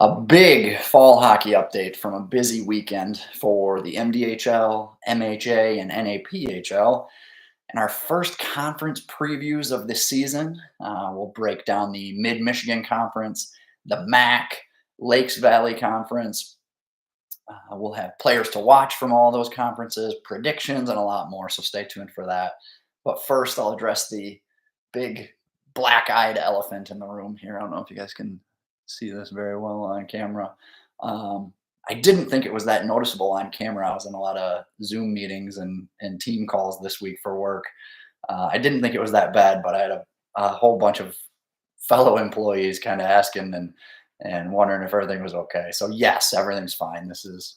A big fall hockey update from a busy weekend for the MDHL, MHA, and NAPHL. And our first conference previews of this season, we'll break down the Mid Michigan Conference, the MAC, Lakes Valley Conference. We'll have players to watch from all those conferences, predictions, and a lot more. So stay tuned for that. But first, I'll address the big black eyed elephant in the room here. I don't know if you guys can see this very well on camera. Um, I didn't think it was that noticeable on camera. I was in a lot of Zoom meetings and team calls this week for work. I didn't think it was that bad, but I had a whole bunch of fellow employees kind of asking and wondering if everything was okay. So yes, everything's fine. This is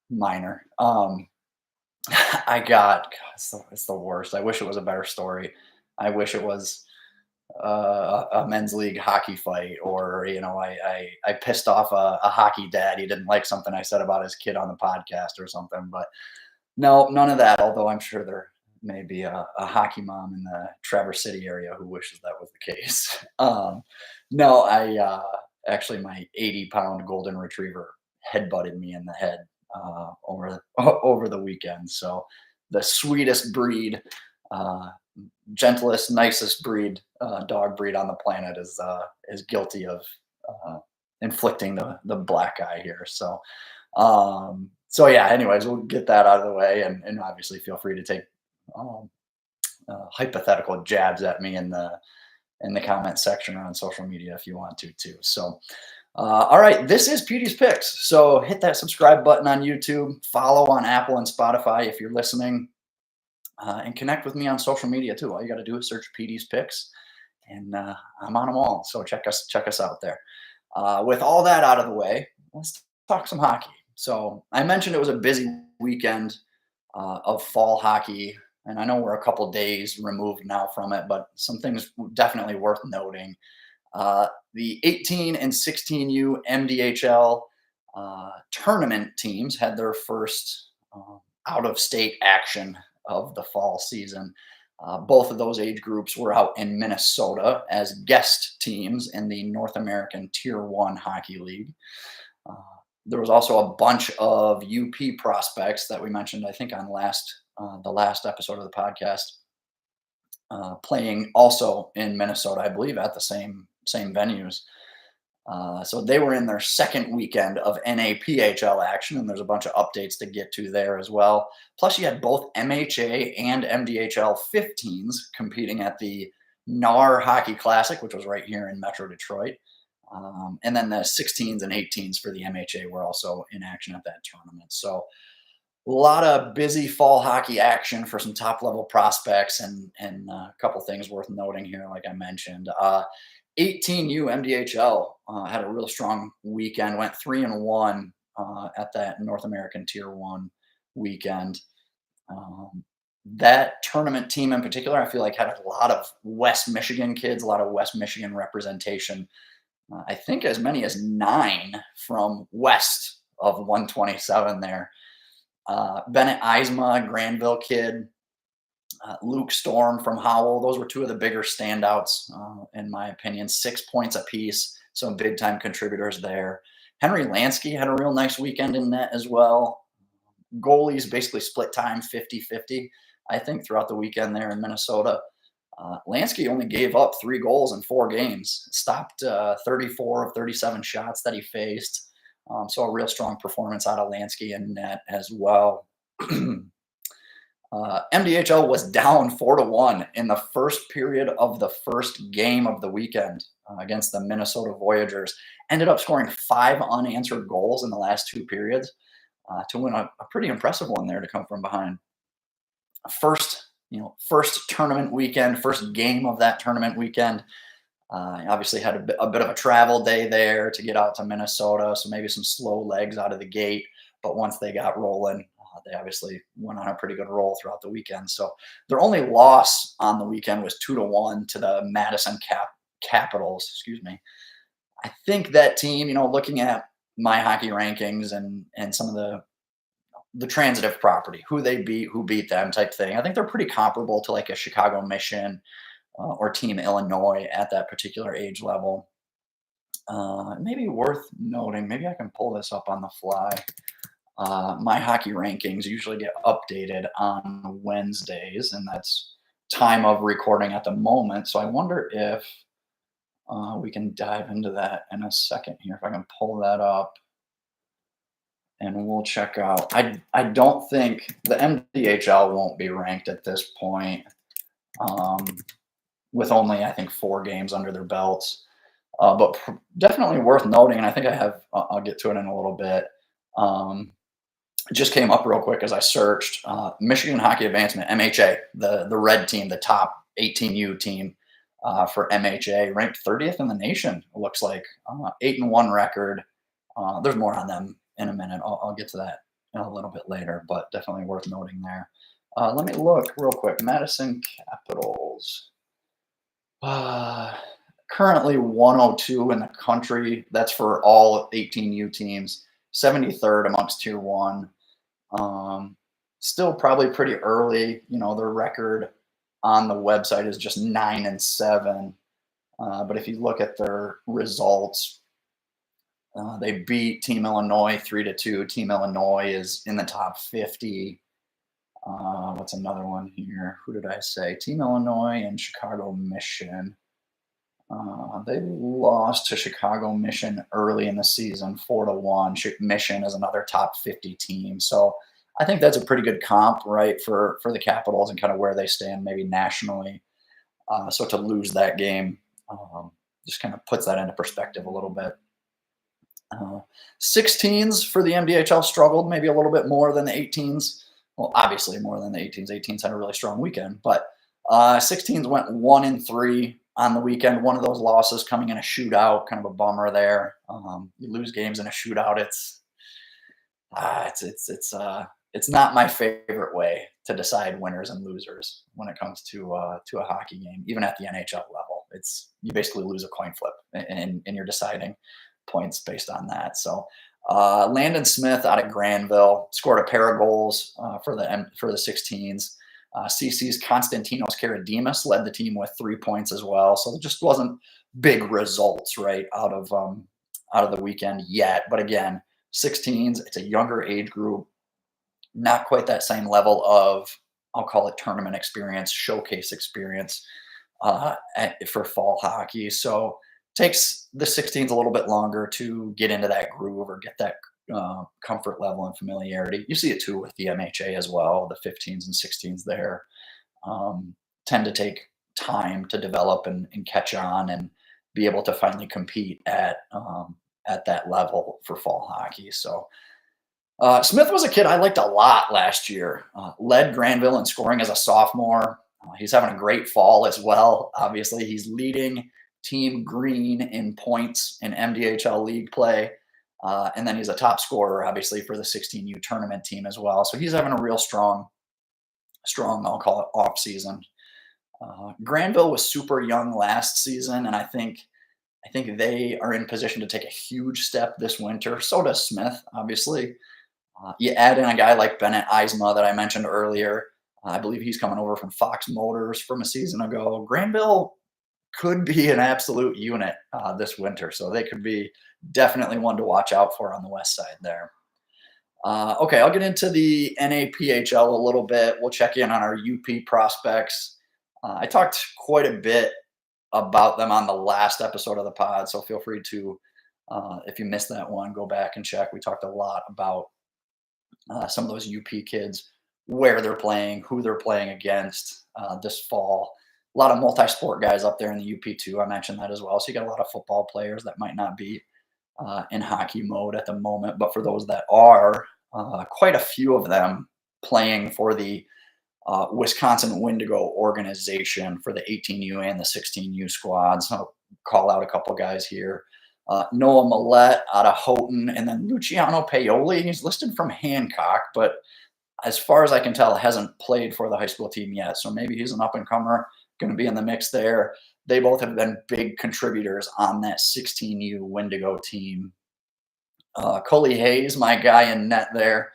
minor. I got God, it's the worst. I wish it was a better story. I wish it was a men's league hockey fight, or I pissed off a hockey dad. He didn't like something I said about his kid on the podcast or something. But no, none of that. Although I'm sure there may be a hockey mom in the Traverse City area who wishes that was the case. No, I actually my 80-pound golden retriever headbutted me in the head over the weekend. So the sweetest breed. Uh, Gentlest, nicest breed, dog breed on the planet is guilty of inflicting the black eye here. So yeah. Anyways, we'll get that out of the way, and obviously feel free to take um, hypothetical jabs at me in the comment section or on social media if you want to too. So. All right, this is Petey's Picks. So hit that subscribe button on YouTube, follow on Apple and Spotify if you're listening. And connect with me on social media too. All you got to do is search PD's Picks, and I'm on them all. So check us out there. With all that out of the way, let's talk some hockey. So I mentioned it was a busy weekend of fall hockey, and I know we're a couple days removed now from it, but some things definitely worth noting. The 18 and 16U MDHL tournament teams had their first out of state action of the fall season. Both of those age groups were out in Minnesota as guest teams in the North American Tier 1 Hockey League. Uh, there was also a bunch of UP prospects that we mentioned, I think, on the last episode of the podcast, playing also in Minnesota, I believe, at the same venues. So they were in their second weekend of NAPHL action, and there's a bunch of updates to get to there as well. Plus, you had both MHA and MDHL 15s competing at the NAR Hockey Classic, which was right here in Metro Detroit. And then the 16s and 18s for the MHA were also in action at that tournament. So a lot of busy fall hockey action for some top level prospects, and a couple things worth noting here, like I mentioned. 18U MDHL had a real strong weekend, went 3-1 at that North American Tier 1 weekend. That tournament team in particular, I feel like had a lot of West Michigan kids, a lot of West Michigan representation. I think as many as 9 from west of 127 there. Bennett Eisma, Granville kid, Luke Storm from Howell. Those were two of the bigger standouts, in my opinion. 6 points apiece, some big time contributors there. Henry Lansky had a real nice weekend in net as well. Goalies basically split time 50-50, I think, throughout the weekend there in Minnesota. Lansky only gave up 3 goals in 4 games, stopped 34 of 37 shots that he faced. So a real strong performance out of Lansky in net as well. MDHL was down 4-1 in the first period of the first game of the weekend against the Minnesota Voyagers. Ended up scoring 5 unanswered goals in the last 2 periods to win a pretty impressive one there to come from behind. First tournament weekend, first game of that tournament weekend. Obviously had a bit of a travel day there to get out to Minnesota, so maybe some slow legs out of the gate. But once they got rolling, they obviously went on a pretty good roll throughout the weekend. So their only loss on the weekend was 2-1 to the Madison Capitals. Excuse me. I think that team, looking at my hockey rankings and some of the transitive property, who they beat, who beat them type thing, I think they're pretty comparable to like a Chicago Mission or Team Illinois at that particular age level. Maybe worth noting, maybe I can pull this up on the fly. My hockey rankings usually get updated on Wednesdays, and that's time of recording at the moment. So I wonder if we can dive into that in a second here. If I can pull that up, and we'll check out. I don't think the MDHL won't be ranked at this point, um, with only I think 4 games under their belts. But definitely worth noting, and I think I have. I'll get to it in a little bit. Um, it just came up real quick as I searched Michigan Hockey Advancement (MHA), the red team, the top 18U team for MHA, ranked 30th in the nation. It looks like 8-1 record. There's more on them in a minute. I'll get to that a little bit later, but definitely worth noting there. Let me look real quick. Madison Capitals. Uh, Currently 102 in the country. That's for all 18U teams. 73rd amongst Tier 1. Still probably pretty early. Their record on the website is just 9-7. But if you look at their results, they beat Team Illinois 3-2. Team Illinois is in the top 50. What's another one here? Who did I say? Team Illinois and Chicago Mission. They lost to Chicago Mission early in the season, 4-1. Mission is another top 50 team. So I think that's a pretty good comp, right, for the Capitals and kind of where they stand maybe nationally. So to lose that game just kind of puts that into perspective a little bit. 16s for the MDHL struggled maybe a little bit more than the 18s. Well, obviously more than the 18s. 18s had a really strong weekend, but 16s went 1-3 on the weekend. One of those losses coming in a shootout, kind of a bummer there. You lose games in a shootout. It's not my favorite way to decide winners and losers when it comes to a hockey game, even at the NHL level. You basically lose a coin flip, and you're deciding points based on that. So Landon Smith out of Granville scored a pair of goals for the 16s. CC's Konstantinos Karadimas led the team with 3 points as well. So it just wasn't big results right out of the weekend yet. But again, 16s, it's a younger age group, not quite that same level of, I'll call it, tournament experience, showcase experience for fall hockey. So takes the 16s a little bit longer to get into that groove or get that comfort level and familiarity. You see it too with the MHA as well. The 15s and 16s there tend to take time to develop and catch on and be able to finally compete at that level for fall hockey. So Smith was a kid I liked a lot last year. Led Granville in scoring as a sophomore. He's having a great fall as well. Obviously, he's leading Team Green in points in MDHL league play. And then he's a top scorer, obviously, for the 16U tournament team as well. So he's having a real strong, I'll call it, off season. Granville was super young last season, and I think they are in position to take a huge step this winter. So does Smith, obviously. You add in a guy like Bennett Eisma that I mentioned earlier. I believe he's coming over from Fox Motors from a season ago. Granville could be an absolute unit this winter. So they could be definitely one to watch out for on the west side there. Okay, I'll get into the NAPHL a little bit. We'll check in on our UP prospects. I talked quite a bit about them on the last episode of the pod, so feel free to, if you missed that one, go back and check. We talked a lot about some of those UP kids, where they're playing, who they're playing against this fall. A lot of multi-sport guys up there in the UP too. I mentioned that as well. So you got a lot of football players that might not be in hockey mode at the moment, but for those that are, quite a few of them playing for the Wisconsin Wendigo organization for the 18U and the 16U squads. I'll call out a couple guys here. Noah Millette out of Houghton, and then Luciano Paoli. He's listed from Hancock, but as far as I can tell, hasn't played for the high school team yet. So maybe he's an up-and-comer, going to be in the mix there. They both have been big contributors on that 16U Wendigo team. Coley Hayes, my guy in net there,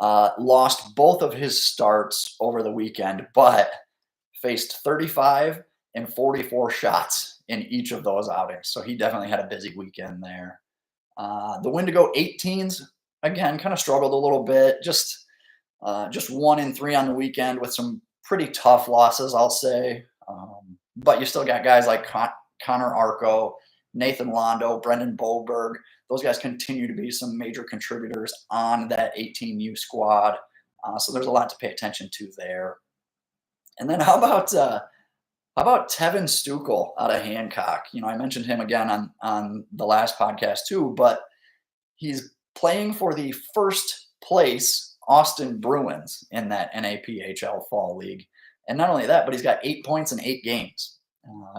lost both of his starts over the weekend, but faced 35 and 44 shots in each of those outings. So he definitely had a busy weekend there. The Wendigo 18s, again, kind of struggled a little bit. Just 1-3 on the weekend with some pretty tough losses, I'll say. But you still got guys like Connor Arco, Nathan Londo, Brendan Boberg. Those guys continue to be some major contributors on that 18U squad. So there's a lot to pay attention to there. And then how about Tevin Stukel out of Hancock? I mentioned him again on the last podcast too, but he's playing for the first place Austin Bruins in that NAPHL Fall League. And not only that, but he's got 8 points in 8 games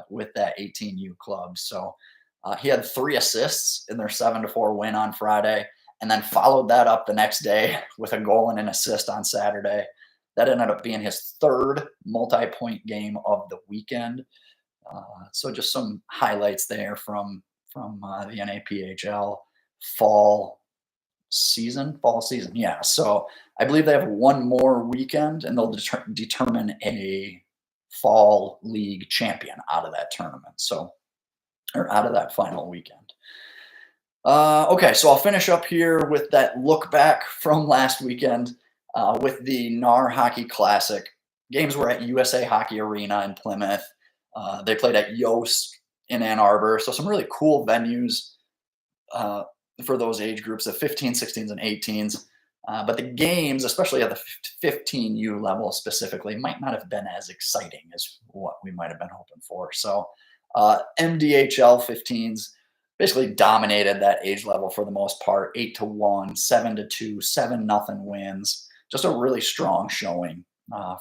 with that 18U club. So he had 3 assists in their 7-4 win on Friday, and then followed that up the next day with a goal and an assist on Saturday. That ended up being his 3rd multi-point game of the weekend. So just some highlights there from the NAPHL fall season. Yeah. So I believe they have one more weekend, and they'll determine a fall league champion out of that tournament. Or out of that final weekend. Okay, so I'll finish up here with that look back from last weekend with the NAR Hockey Classic. Games were at USA Hockey Arena in Plymouth. They played at Yost in Ann Arbor. So some really cool venues for those age groups, the 15s, 16s, and 18s. But the games, especially at the 15U level specifically, might not have been as exciting as what we might have been hoping for. So MDHL 15s basically dominated that age level for the most part, 8-1, 7-2, 7-0 wins. Just a really strong showing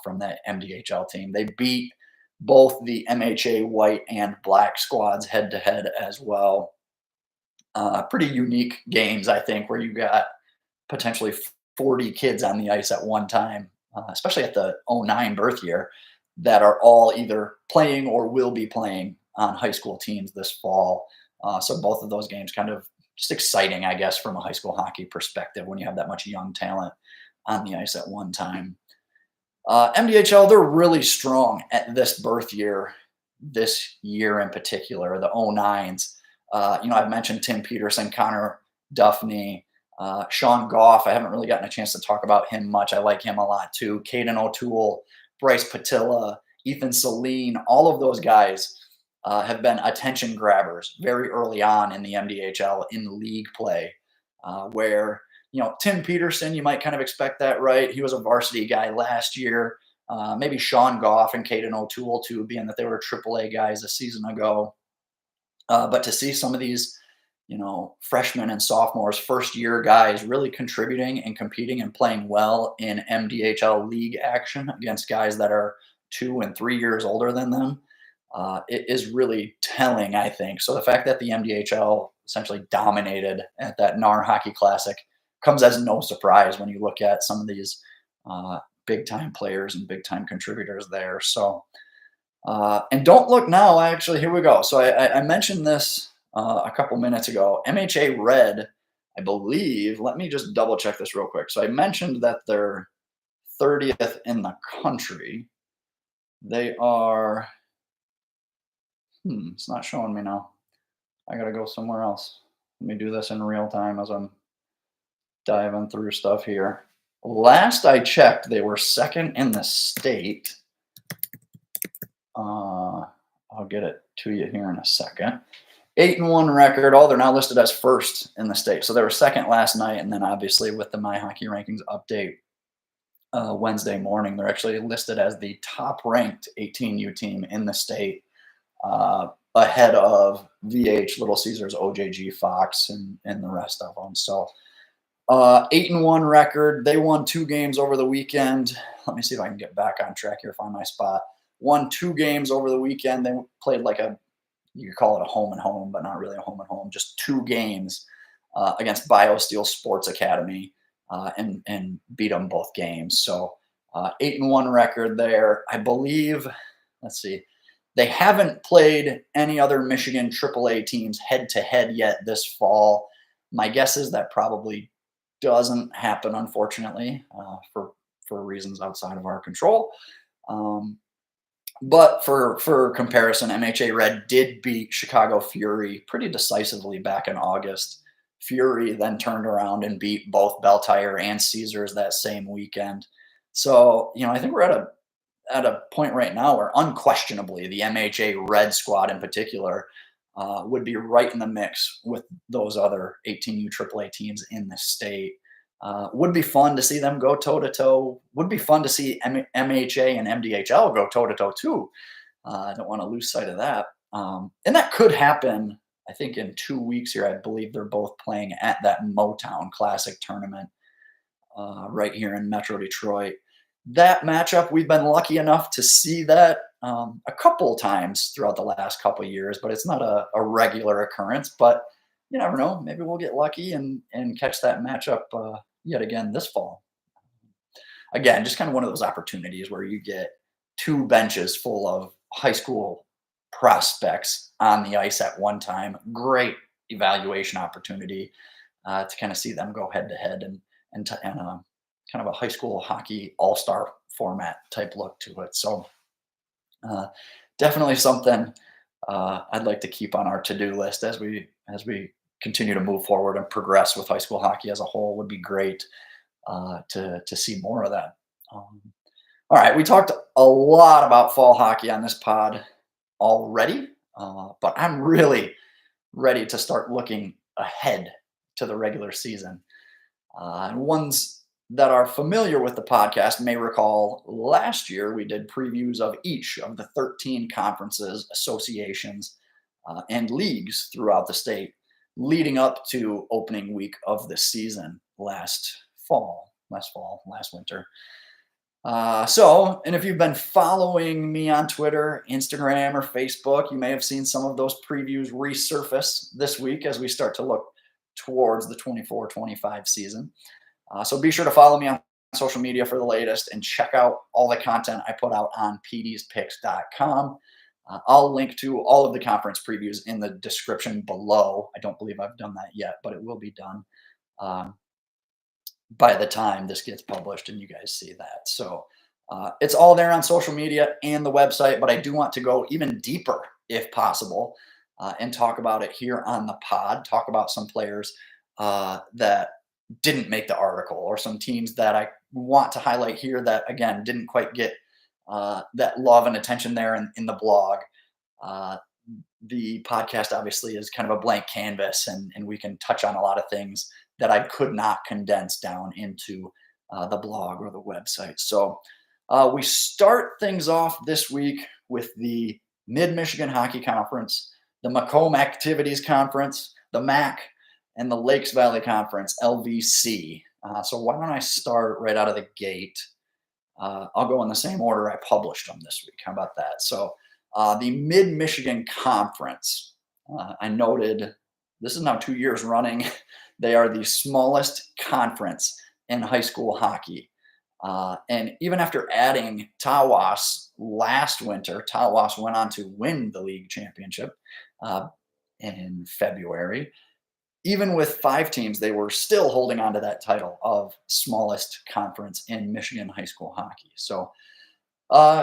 from that MDHL team. They beat both the MHA white and black squads head to head as well. Pretty unique games, I think, where you got potentially 40 kids on the ice at one time, especially at the 09 birth year, that are all either playing or will be playing on high school teams this fall. So both of those games kind of just exciting, I guess, from a high school hockey perspective when you have that much young talent on the ice at one time. MDHL, they're really strong at this birth year, this year in particular, the 09s. I've mentioned Tim Peterson, Connor Duffney, Sean Goff. I haven't really gotten a chance to talk about him much. I like him a lot too. Caden O'Toole, Bryce Patilla, Ethan Celine, all of those guys have been attention grabbers very early on in the MDHL in league play, where, Tim Peterson, you might kind of expect that, right? He was a varsity guy last year. Maybe Sean Goff and Caden O'Toole too, being that they were AAA guys a season ago. But to see some of these, freshmen and sophomores, first-year guys really contributing and competing and playing well in MDHL league action against guys that are 2 and 3 years older than them, it is really telling, I think. So the fact that the MDHL essentially dominated at that NAR Hockey Classic comes as no surprise when you look at some of these big-time players and big-time contributors there. So, and don't look now, actually, here we go. So I mentioned this a couple minutes ago. MHA Red, I believe, let me just double check this real quick. So I mentioned that they're 30th in the country. They are, it's not showing me now. I got to go somewhere else. Let me do this in real time as I'm diving through stuff here. Last I checked, they were 2nd in the state. I'll get it to you here in a second. 8-1 record. They're now listed as 1st in the state. So they were 2nd last night, and then obviously with the My Hockey Rankings update Wednesday morning, they're actually listed as the top-ranked 18U team in the state, ahead of VH, Little Caesars, OJG, Fox, and the rest of them. So 8-1 record. They won 2 games over the weekend. Let me see if I can get back on track here, find my spot. Won 2 games over the weekend. They played like you could call it a home and home, but not really a home and home. Just 2 games against BioSteel Sports Academy and beat them both games. So 8-1 record there. I believe, let's see, they haven't played any other Michigan AAA teams head-to-head yet this fall. My guess is that probably doesn't happen, unfortunately, for reasons outside of our control. But for comparison, MHA Red did beat Chicago Fury pretty decisively back in August. Fury then turned around and beat both Bell Tire and Caesars that same weekend. So, I think we're at a point right now where unquestionably the MHA Red squad in particular would be right in the mix with those other 18U AAA teams in the state. Would be fun to see them go toe to toe. Would be fun to see MHA and MDHL go toe to toe too. I don't want to lose sight of that. And that could happen, I think, in 2 weeks here. I believe they're both playing at that Motown Classic tournament right here in Metro Detroit. That matchup, we've been lucky enough to see that a couple times throughout the last couple of years, but it's not a regular occurrence. But you never know. Maybe we'll get lucky and catch that matchup yet again this fall. Again, just kind of one of those opportunities where you get two benches full of high school prospects on the ice at one time. Great evaluation opportunity to kind of see them go head to head and kind of a high school hockey all-star format type look to it. So uh, definitely something I'd like to keep on our to-do list as we continue to move forward and progress with high school hockey as a whole. Would be great to see more of that. All right, we talked a lot about fall hockey on this pod already, but I'm really ready to start looking ahead to the regular season. And ones that are familiar with the podcast may recall last year we did previews of each of the 13 conferences, associations, and leagues throughout the state leading up to opening week of the season last winter. And if you've been following me on Twitter, Instagram, or Facebook, you may have seen some of those previews resurface this week as we start to look towards the 24-25 season. So be sure to follow me on social media for the latest and check out all the content I put out on pdspicks.com. I'll link to all of the conference previews in the description below. I don't believe I've done that yet, but it will be done by the time this gets published and you guys see that. So it's all there on social media and the website, but I do want to go even deeper if possible and talk about it here on the pod, talk about some players that didn't make the article or some teams that I want to highlight here that, again, didn't quite get that love and attention there in the blog. The podcast obviously is kind of a blank canvas and we can touch on a lot of things that I could not condense down into the blog or the website. So we start things off this week with the Mid-Michigan Hockey Conference, the Macomb Activities Conference, the MAC, and the Lakes Valley Conference, LVC. So why don't I start right out of the gate? I'll go in the same order I published them this week. How about that? So the Mid-Michigan Conference, I noted this is now 2 years running. They are the smallest conference in high school hockey. And even after adding Tawas last winter, Tawas went on to win the league championship in February. Even with 5 teams, they were still holding on to that title of smallest conference in Michigan high school hockey. So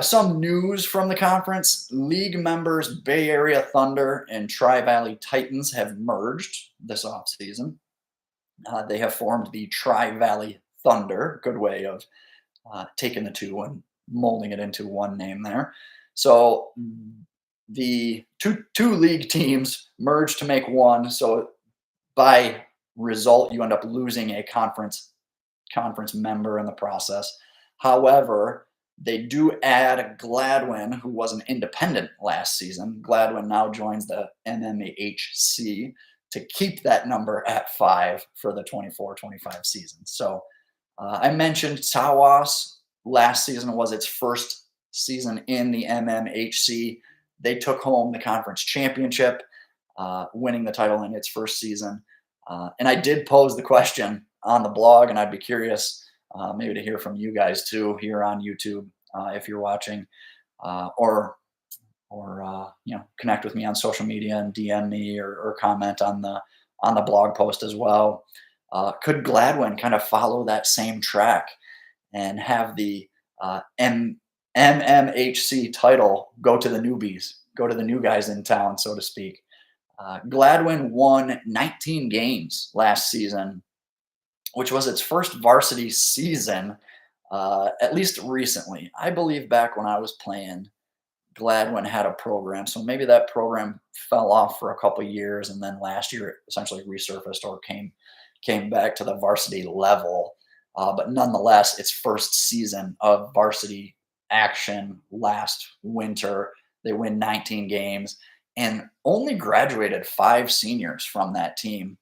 some news from the conference. League members Bay Area Thunder and Tri-Valley Titans have merged this offseason. They have formed the Tri-Valley Thunder. Good way of taking the two and molding it into one name there. So the two league teams merged to make one. So by result, you end up losing a conference member in the process. However, they do add Gladwin, who was an independent last season. Gladwin now joins the MMHC to keep that number at 5 for the 24-25 season. So I mentioned Tawas last season was its first season in the MMHC. They took home the conference championship, winning the title in its first season. And I did pose the question on the blog, and I'd be curious maybe to hear from you guys too here on YouTube if you're watching, or connect with me on social media and DM me or comment on the blog post as well. Could Gladwin kind of follow that same track and have the MMHC title go to the newbies, go to the new guys in town, so to speak. Gladwin won 19 games last season, which was its first varsity season, at least recently. I believe back when I was playing, Gladwin had a program, so maybe that program fell off for a couple years, and then last year it essentially resurfaced or came back to the varsity level. But nonetheless, its first season of varsity action last winter, they win 19 games and only graduated 5 seniors from that team.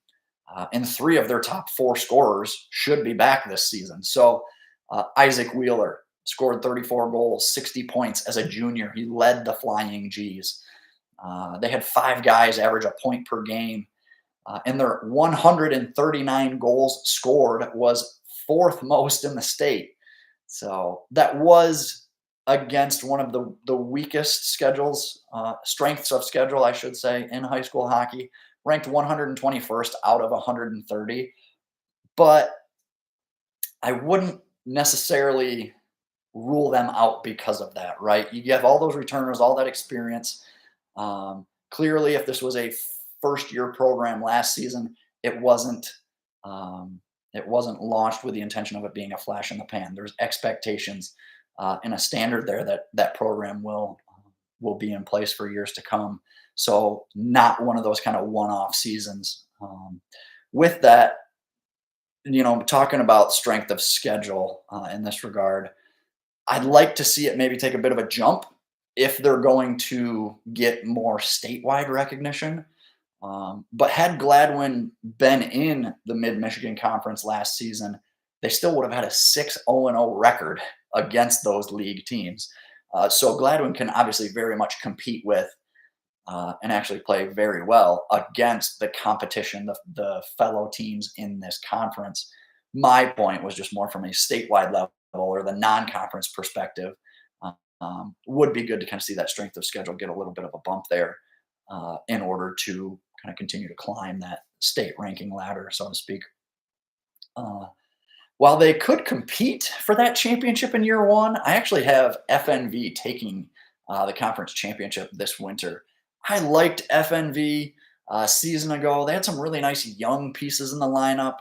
And 3 of their top 4 scorers should be back this season. So Isaac Wheeler scored 34 goals, 60 points as a junior. He led the Flying G's. They had 5 guys average a point per game. And their 139 goals scored was 4th most in the state. So that was against one of the weakest schedules, strengths of schedule, I should say, in high school hockey, ranked 121st out of 130. But I wouldn't necessarily rule them out because of that, right? You have all those returners, all that experience. Clearly, if this was a first-year program last season, it wasn't launched with the intention of it being a flash in the pan. There's expectations and a standard there that program will be in place for years to come. So not one of those kind of one-off seasons. With that, talking about strength of schedule in this regard, I'd like to see it maybe take a bit of a jump if they're going to get more statewide recognition. But had Gladwin been in the Mid-Michigan Conference last season, they still would have had a 6-0-0 record against those league teams. So Gladwin can obviously very much compete with and actually play very well against the competition, the fellow teams in this conference. My point was just more from a statewide level or the non-conference perspective. Would be good to kind of see that strength of schedule get a little bit of a bump there in order to kind of continue to climb that state ranking ladder, so to speak. While they could compete for that championship in year one, I actually have FNV taking the conference championship this winter. I liked FNV a season ago. They had some really nice young pieces in the lineup.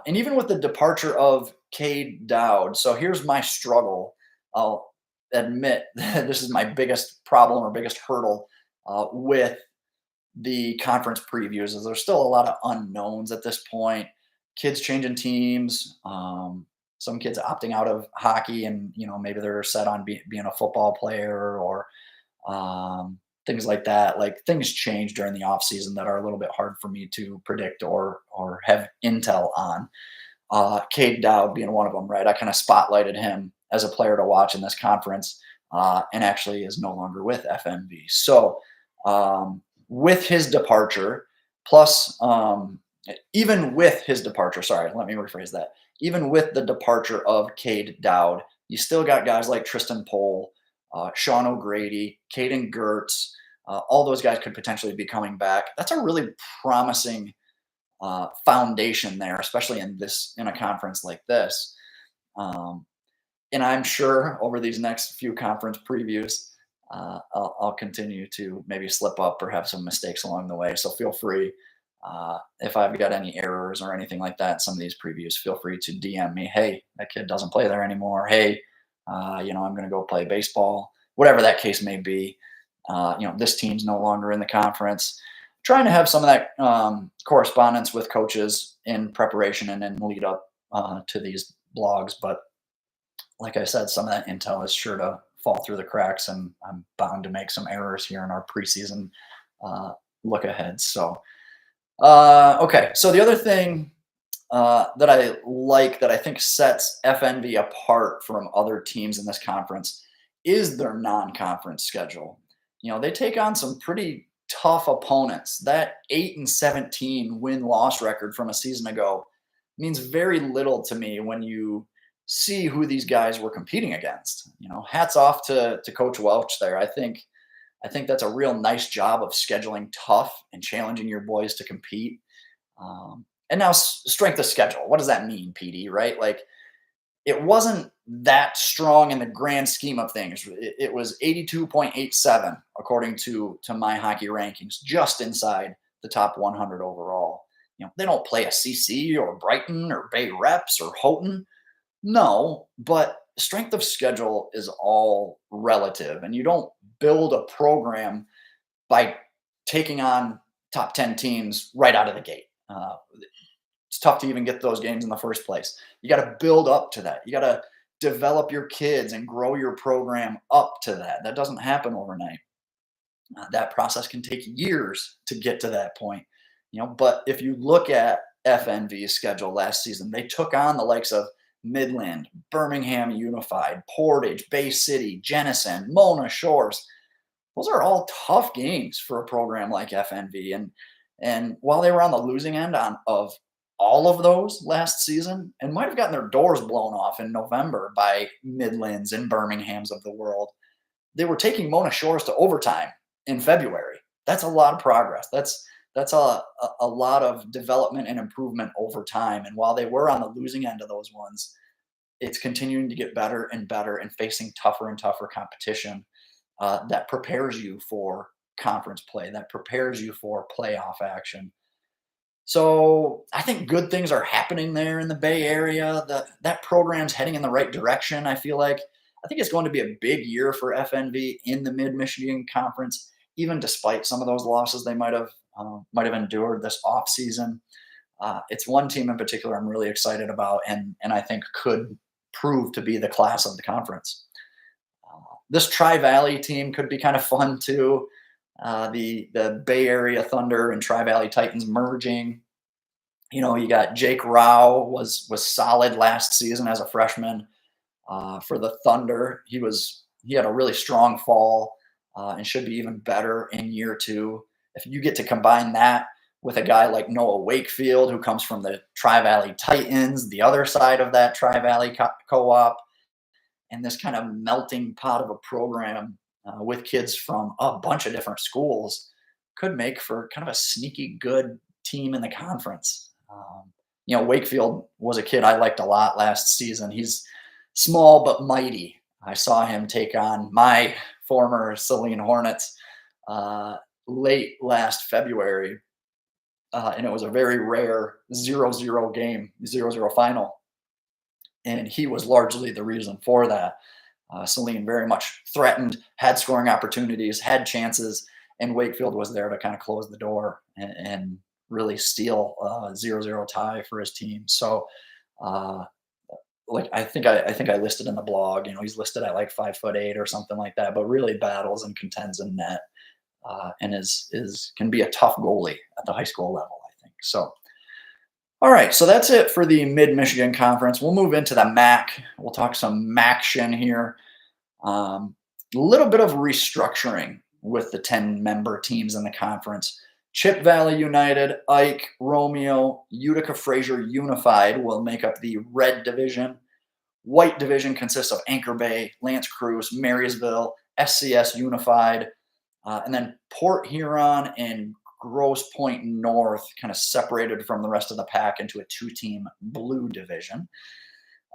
And even with the departure of Cade Dowd, so here's my struggle. I'll admit this is my biggest problem or biggest hurdle with the conference previews is there's still a lot of unknowns at this point. Kids changing teams, some kids opting out of hockey and, maybe they're set on being a football player or things like that. Like things change during the off season that are a little bit hard for me to predict or have intel on. Cade Dowd being one of them, right? I kind of spotlighted him as a player to watch in this conference and actually is no longer with FNV. So with his departure, plus even with his departure, sorry, let me rephrase that. Even with the departure of Cade Dowd, you still got guys like Tristan Pohl, Sean O'Grady, Caden Gertz. All those guys could potentially be coming back. That's a really promising foundation there, especially in a conference like this. And I'm sure over these next few conference previews, I'll continue to maybe slip up or have some mistakes along the way. So feel free if I've got any errors or anything like that. Some of these previews, feel free to DM me. Hey, that kid doesn't play there anymore. Hey, I'm going to go play baseball. Whatever that case may be. This team's no longer in the conference. Trying to have some of that correspondence with coaches in preparation and in lead up to these blogs. But like I said, some of that intel is sure to fall through the cracks, and I'm bound to make some errors here in our preseason look ahead. So, okay. So the other thing that I like that I think sets FNV apart from other teams in this conference is their non-conference schedule. They take on some pretty tough opponents. That 8-17 win-loss record from a season ago means very little to me when you see who these guys were competing against. Hats off to Coach Welch there. I think that's a real nice job of scheduling tough and challenging your boys to compete. And now strength of schedule. What does that mean, PD? Right? Like it wasn't that strong in the grand scheme of things. It was 82.87 according to my hockey rankings, just inside the top 100 overall. They don't play a CC or Brighton or Bay Reps or Houghton. No, but strength of schedule is all relative, and you don't build a program by taking on top 10 teams right out of the gate. It's tough to even get those games in the first place. You got to build up to that. You got to develop your kids and grow your program up to that. That doesn't happen overnight. That process can take years to get to that point. But if you look at FNV's schedule last season, they took on the likes of Midland, Birmingham Unified, Portage, Bay City, Jenison, Mona Shores. Those are all tough games for a program like FNV. And while they were on the losing end of all of those last season and might have gotten their doors blown off in November by Midlands and Birminghams of the world, they were taking Mona Shores to overtime in February. That's a lot of progress. That's a lot of development and improvement over time. And while they were on the losing end of those ones, it's continuing to get better and better and facing tougher and tougher competition that prepares you for conference play, that prepares you for playoff action. So I think good things are happening there in the Bay Area. That program's heading in the right direction. I think it's going to be a big year for FNV in the Mid-Michigan Conference, even despite some of those losses they might have endured this off season. It's one team in particular I'm really excited about, and I think could prove to be the class of the conference. This Tri-Valley team could be kind of fun too. The Bay Area Thunder and Tri-Valley Titans merging. You got Jake Rao was solid last season as a freshman for the Thunder. He had a really strong fall and should be even better in year two. If you get to combine that with a guy like Noah Wakefield, who comes from the Tri-Valley Titans, the other side of that Tri-Valley co-op, and this kind of melting pot of a program with kids from a bunch of different schools, could make for kind of a sneaky good team in the conference. Wakefield was a kid I liked a lot last season. He's small but mighty. I saw him take on my former Saline Hornets late last February, and it was a very rare 0-0 game, 0-0 final. And he was largely the reason for that. Saline very much threatened, had scoring opportunities, had chances, and Wakefield was there to kind of close the door and really steal a 0-0 tie for his team. So, I think I listed in the blog, he's listed at like 5'8" or something like that, but really battles and contends in net, and can be a tough goalie at the high school level, I think. So, all right, so that's it for the Mid-Michigan Conference. We'll move into the MAC. We'll talk some MACtion here. A little bit of restructuring with the 10-member teams in the conference. Chip Valley United, Ike, Romeo, Utica Fraser Unified will make up the Red Division. White Division consists of Anchor Bay, L'Anse Creuse, Marysville, SCS Unified, and then Port Huron and Grosse Pointe North kind of separated from the rest of the pack into a two-team Blue Division.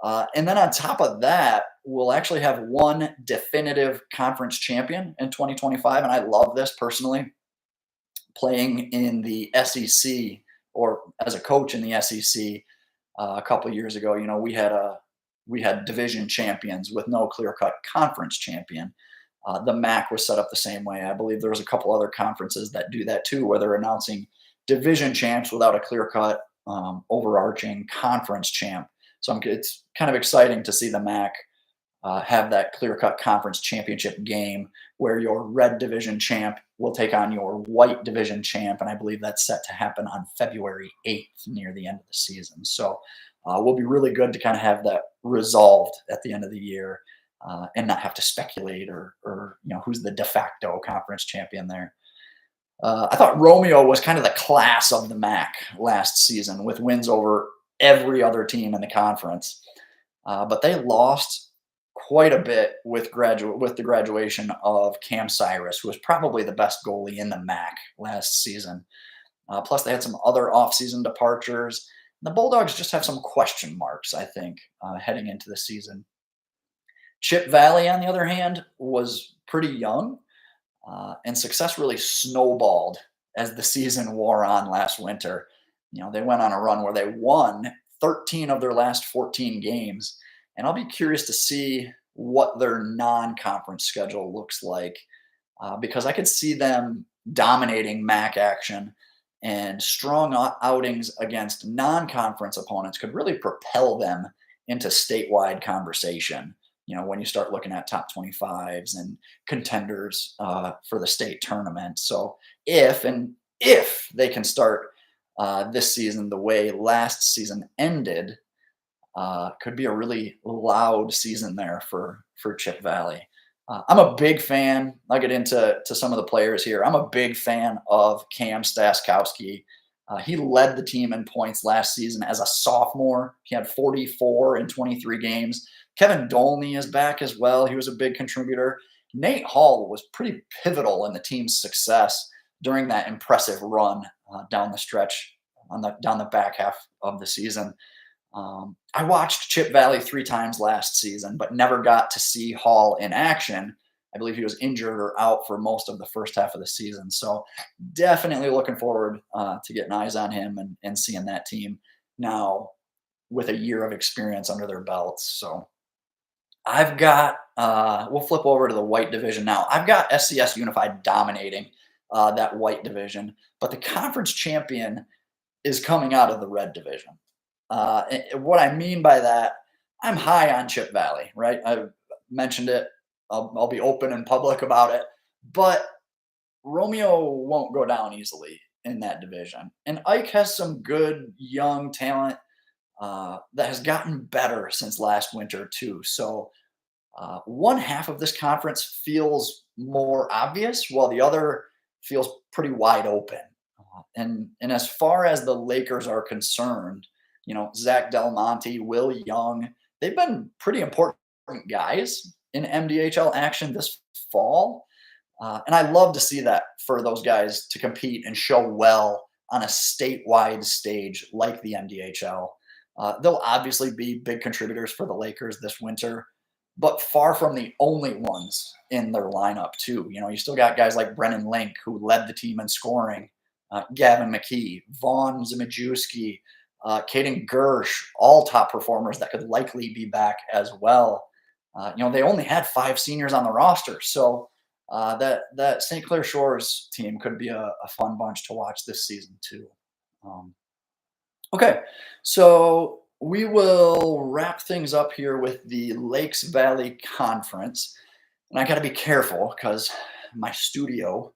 And then on top of that, we'll actually have one definitive conference champion in 2025. And I love this personally. Playing in the SEC or as a coach in the SEC a couple of years ago, we had division champions with no clear-cut conference champion. The MAC was set up the same way. I believe there was a couple other conferences that do that too, where they're announcing division champs without a clear-cut overarching conference champ. So it's kind of exciting to see the MAC have that clear-cut conference championship game where your Red Division champ will take on your White Division champ, and I believe that's set to happen on February 8th near the end of the season. So we'll be really good to kind of have that resolved at the end of the year and not have to speculate or who's the de facto conference champion there. I thought Romeo was kind of the class of the MAC last season with wins over every other team in the conference, but they lost quite a bit with the graduation of Cam Cyrus, who was probably the best goalie in the MAC last season. Plus, they had some other offseason departures, The Bulldogs just have some question marks, I think, heading into the season. Chip Valley, on the other hand, was pretty young, and success really snowballed as the season wore on last winter. They went on a run where they won 13 of their last 14 games, and I'll be curious to see what their non-conference schedule looks like, because I could see them dominating MACtion, and strong outings against non-conference opponents could really propel them into statewide conversation. When you start looking at top 25s and contenders for the state tournament. So if they can start this season the way last season ended, could be a really loud season there for Chip Valley. I'm a big fan. I'll get into some of the players here. I'm a big fan of Cam Staskowski. He led the team in points last season as a sophomore. He had 44 in 23 games. Kevin Dolney is back as well. He was a big contributor. Nate Hall was pretty pivotal in the team's success during that impressive run down the stretch down the back half of the season. I watched Chip Valley 3 times last season, but never got to see Hall in action. I believe he was injured or out for most of the first half of the season. So definitely looking forward to getting eyes on him and seeing that team now with a year of experience under their belts. So I've got, we'll flip over to the white division now. I've got SCS Unified dominating that white division, but the conference champion is coming out of the red division. What I mean by that, I'm high on Chip Valley, right? I've mentioned it. I'll be open and public about it, but Romeo won't go down easily in that division. And Ike has some good young talent that has gotten better since last winter too. So one half of this conference feels more obvious, while the other feels pretty wide open. And as far as the Lakers are concerned, Zach Del Monte, Will Young, they've been pretty important guys in MDHL action this fall. And I love to see that for those guys to compete and show well on a statewide stage like the MDHL. They'll obviously be big contributors for the Lakers this winter, but far from the only ones in their lineup too. You still got guys like Brennan Link, who led the team in scoring, Gavin McKee, Vaughn Zimajewski, Caden Gersh, all top performers that could likely be back as well. They only had 5 seniors on the roster, so that St. Clair Shores team could be a fun bunch to watch this season too. Okay, so we will wrap things up here with the Lakes Valley Conference, and I got to be careful because my studio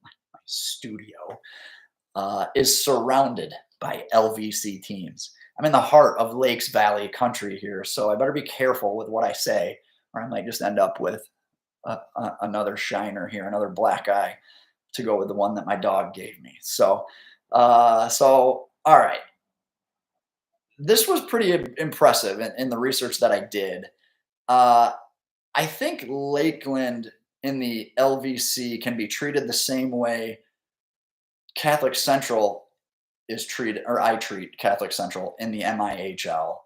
is surrounded by LVC teams. I'm in the heart of Lakes Valley country here, so I better be careful with what I say, or I might just end up with another shiner here, another black eye to go with the one that my dog gave me. So all right. This was pretty impressive in the research that I did. I think Lakeland in the LVC can be treated the same way Catholic Central is treated, or I treat Catholic Central in the MIHL.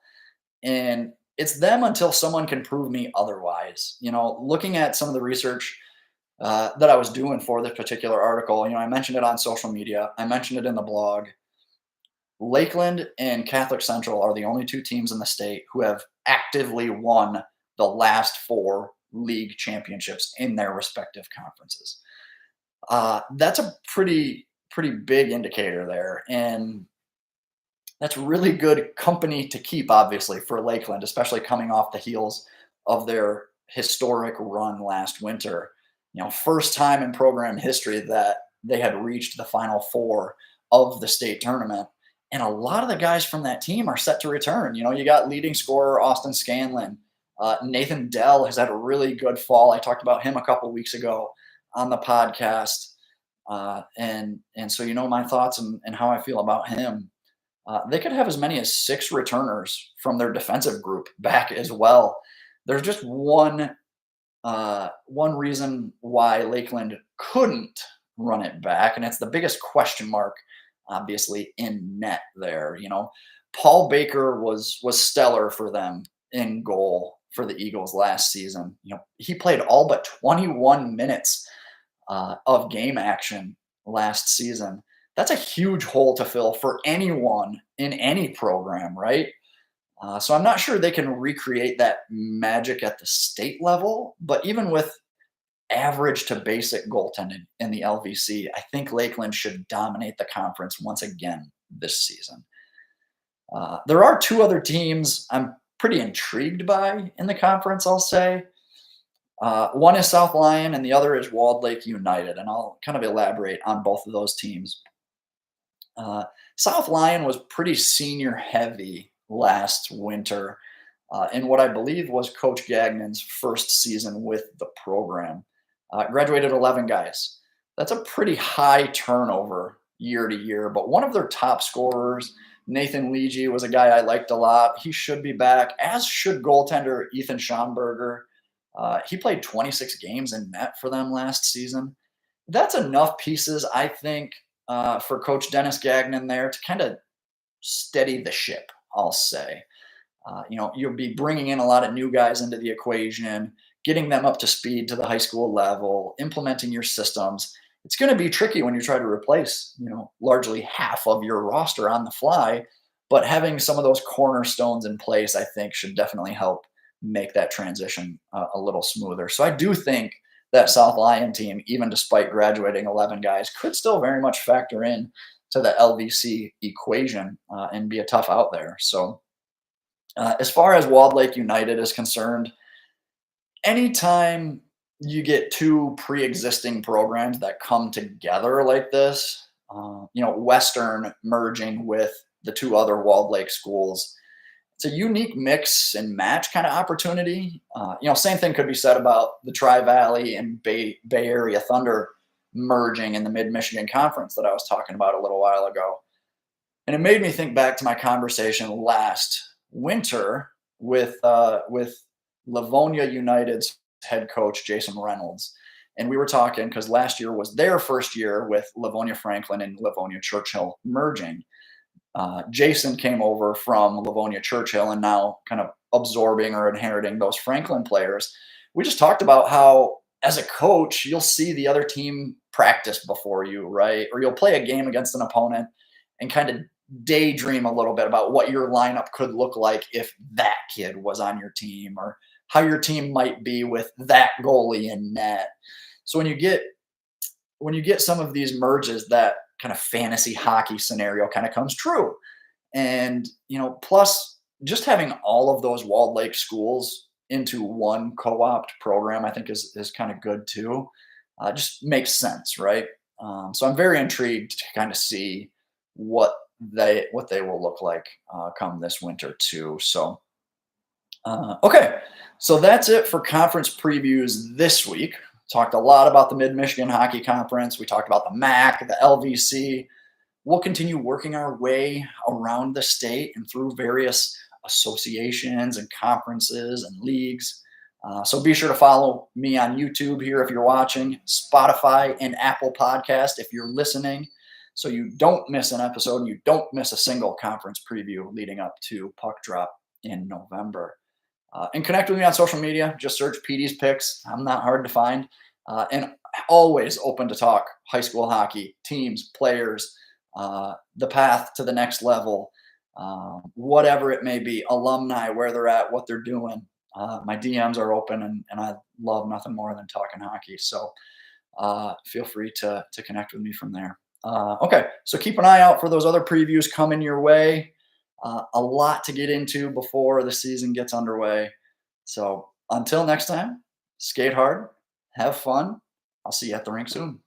And it's them until someone can prove me otherwise. Looking at some of the research that I was doing for this particular article, I mentioned it on social media. I mentioned it in the blog. Lakeland and Catholic Central are the only 2 teams in the state who have actively won the last 4 league championships in their respective conferences. That's a pretty big indicator there. And that's really good company to keep, obviously, for Lakeland, especially coming off the heels of their historic run last winter. First time in program history that they had reached the Final Four of the state tournament. And a lot of the guys from that team are set to return. You got leading scorer Austin Scanlon. Nathan Dell has had a really good fall. I talked about him a couple weeks ago on the podcast. And so my thoughts and how I feel about him. They could have as many as 6 returners from their defensive group back as well. There's just one reason why Lakeland couldn't run it back, and it's the biggest question mark, obviously, in net there. Paul Baker was stellar for them in goal for the Eagles last season. He played all but 21 minutes of game action last season. That's a huge hole to fill for anyone in any program, right? So I'm not sure they can recreate that magic at the state level, but even with average to basic goaltending in the LVC, I think Lakeland should dominate the conference once again this season. There are two other teams I'm pretty intrigued by in the conference, I'll say. One is South Lyon and the other is Walled Lake United, and I'll kind of elaborate on both of those teams. South Lyon was pretty senior heavy last winter in what I believe was Coach Gagnon's first season with the program. Graduated 11 guys. That's a pretty high turnover year to year, but one of their top scorers, Nathan Leege, was a guy I liked a lot. He should be back, as should goaltender Ethan Schomburger. He played 26 games in net for them last season. That's enough pieces, I think, for Coach Dennis Gagnon there to kind of steady the ship, I'll say. You'll be bringing in a lot of new guys into the equation, getting them up to speed to the high school level, implementing your systems. It's going to be tricky when you try to replace, largely half of your roster on the fly, but having some of those cornerstones in place, I think, should definitely help make that transition a little smoother. So I do think that South Lyon team, even despite graduating 11 guys, could still very much factor in to the LVC equation and be a tough out there. So as far as Walled Lake United is concerned, anytime you get two pre-existing programs that come together like this, Western merging with the two other Walled Lake schools, it's a unique mix and match kind of opportunity. Same thing could be said about the Tri-Valley and Bay Area Thunder merging in the Mid-Michigan Conference that I was talking about a little while ago. And it made me think back to my conversation last winter with Livonia United's head coach, Jason Reynolds. And we were talking because last year was their first year with Livonia Franklin and Livonia Churchill merging. Jason came over from Livonia Churchill and now kind of absorbing or inheriting those Franklin players. We just talked about how, as a coach, you'll see the other team practice before you, right? Or you'll play a game against an opponent and kind of daydream a little bit about what your lineup could look like if that kid was on your team, or how your team might be with that goalie in net. So when you get some of these merges, that kind of fantasy hockey scenario kind of comes true. And, plus just having all of those Walled Lake schools into one co-opt program, I think is kind of good too. Just makes sense, right? So I'm very intrigued to kind of see what they will look like come this winter too. So, okay. So that's it for conference previews this week. Talked a lot about the Mid-Michigan Hockey Conference. We talked about the MAC, the LVC. We'll continue working our way around the state and through various associations and conferences and leagues. So be sure to follow me on YouTube here if you're watching, Spotify and Apple Podcast if you're listening, so you don't miss an episode and you don't miss a single conference preview leading up to Puck Drop in November. And connect with me on social media. Just search PD's Picks. I'm not hard to find. And always open to talk high school hockey, teams, players, the path to the next level, whatever it may be, alumni, where they're at, what they're doing. My DMs are open, and I love nothing more than talking hockey. So feel free to connect with me from there. Okay, so keep an eye out for those other previews coming your way. A lot to get into before the season gets underway. So until next time, skate hard, have fun. I'll see you at the rink soon.